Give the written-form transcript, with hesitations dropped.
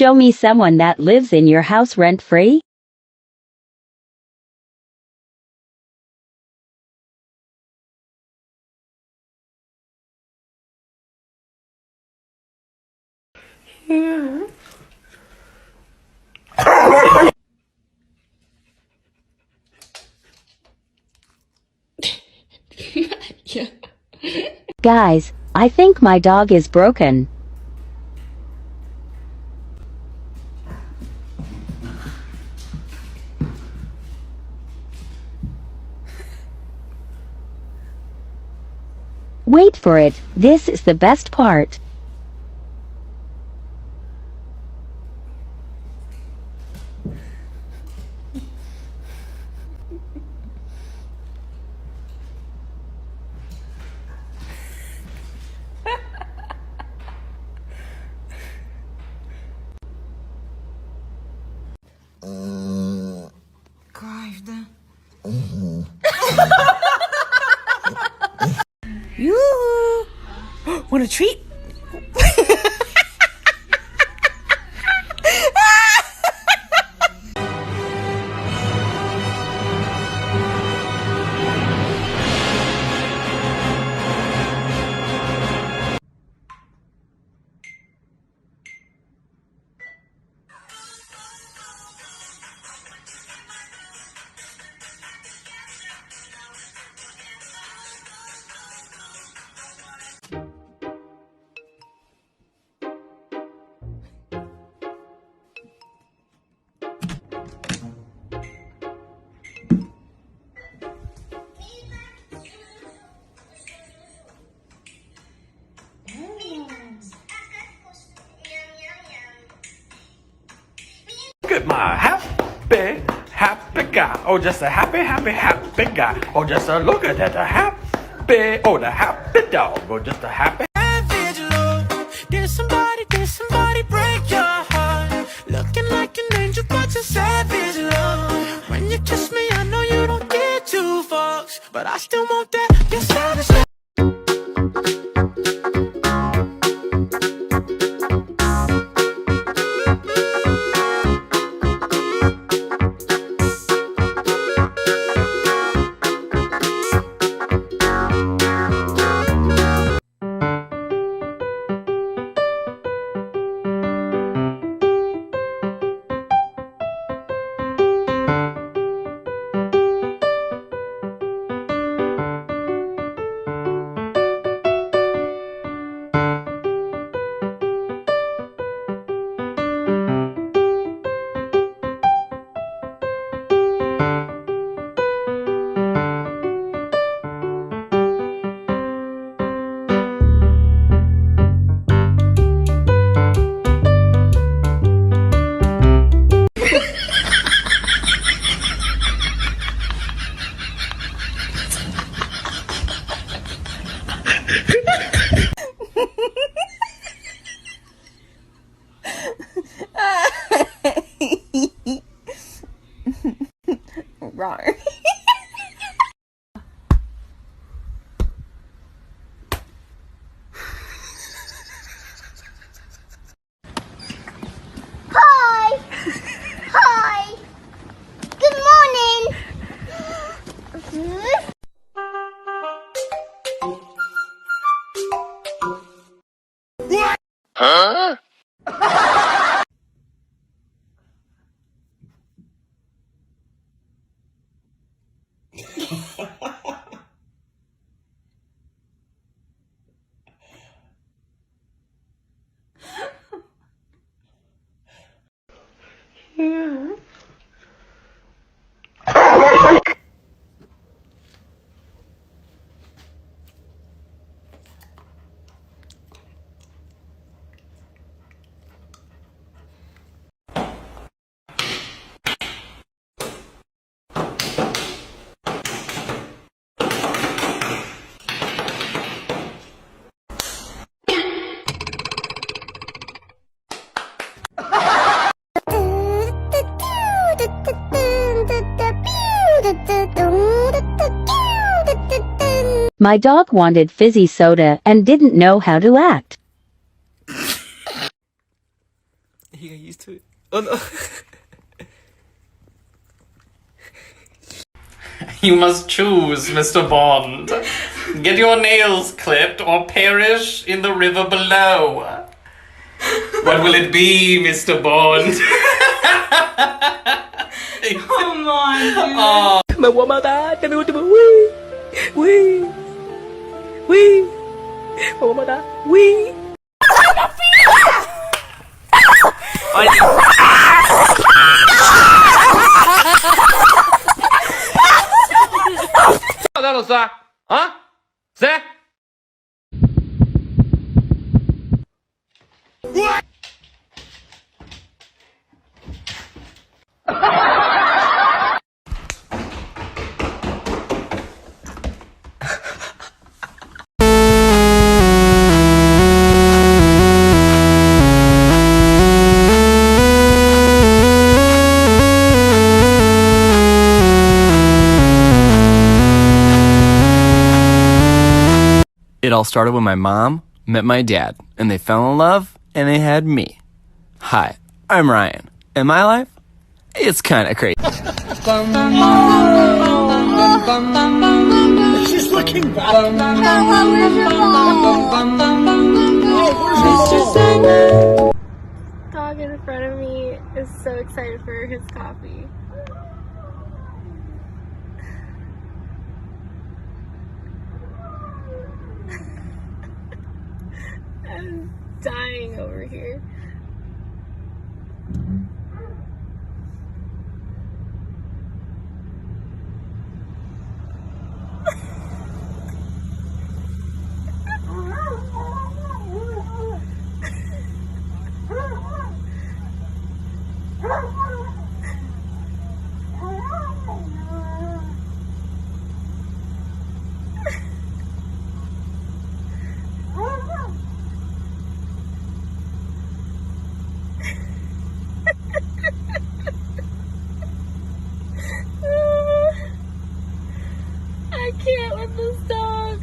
show me someone that lives in your house rent-free? Yeah. Guys, I think my dog is broken. Wait for it, this is the best part. Кайф, Yoo-hoo! Want a treat? Look at my happy guy. Oh, just a happy guy. Oh, just a look at that, the happy dog. Oh, just a happy. Did somebody break your heart? Looking like an angel, but you're savage, love. When you kiss me, I know you don't get two fucks, but I still want that. You're savage, love. Rawr. Hi! Hi! Good morning! Huh? My dog wanted fizzy soda and didn't know how to act. he got used to it. Oh no. You must choose, Mr. Bond. Get your nails clipped or perish in the river below. What will it be, Mr. Bond? Come on, dude. Mà qua mau ta, tao nuôi tụi mày. Ui. Ui. Mà qua mau ta. Ui. Đó là sao? Hả? Xe? It all started when my mom met my dad, and they fell in love, and they had me. Hi, I'm Ryan, and my life, it's kind of crazy. She's looking back. Where's your ball? Dog in front of me is so excited for his coffee. I'm dying over here. I can't with this dog.